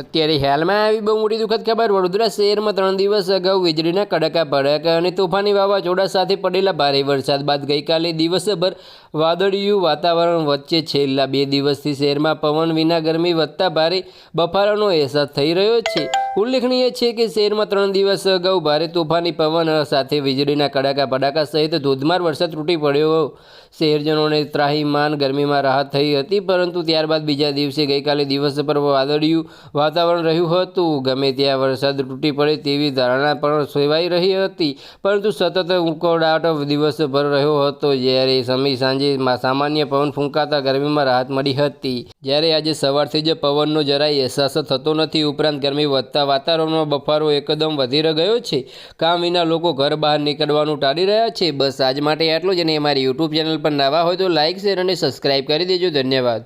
અત્યારે હાલમાં આવી બહુ મોટી દુઃખદ ખબર। વડોદરા શહેરમાં 3 દિવસ અગાઉ વીજળીના કડાકા ભડાકા અને તોફાની વાવાઝોડા સાથે પડેલા ભારે વરસાદ બાદ ગઈકાલે દિવસભર વાદળિયું વાતાવરણ વચ્ચે છેલ્લા 2 દિવસથી શહેરમાં પવન વિના ગરમી વધતા ભારે બફારાનો અહેસાસ થઈ રહ્યો છે। ઉલ્લેખનીય છે કે શહેરમાં 3 દિવસ અગાઉ ભારે તોફાની પવન સાથે વીજળીના કડાકા ભડાકા સહિત ધોધમાર વરસાદ તૂટી પડ્યો। શહેરજનોને ત્રાહિમામ ગરમીમાં રાહત થઈ હતી, પરંતુ ત્યારબાદ બીજા દિવસે ગઈકાલે દિવસભર વાદળિયું વાતાવરણ રહ્યું હતું। ગમે ત્યાં વરસાદ તૂટી પડે તેવી ધારણા પણ સેવાઈ રહી હતી, પરંતુ સતત ઉકળાટ દિવસભર રહ્યો હતો, જ્યારે સાંજે સામાન્ય પવન ફૂંકાતા ગરમીમાં રાહત મળી હતી। જ્યારે આજે સવારથી જ પવનનો જરાય અહેસાસ થતો નથી। ઉપરાંત ગરમી વધતા વાતાવરણમાં બફારો એકદમ વધી ગયો છે। કામ વિના લોકો ઘર બહાર નીકળવાનું ટાળી રહ્યા છે। બસ આજ માટે આટલું જ, અને અમારી યુટ્યુબ ચેનલ પર નવા હોય તો લાઇક, શેર અને સબસ્ક્રાઈબ કરી દેજો। ધન્યવાદ।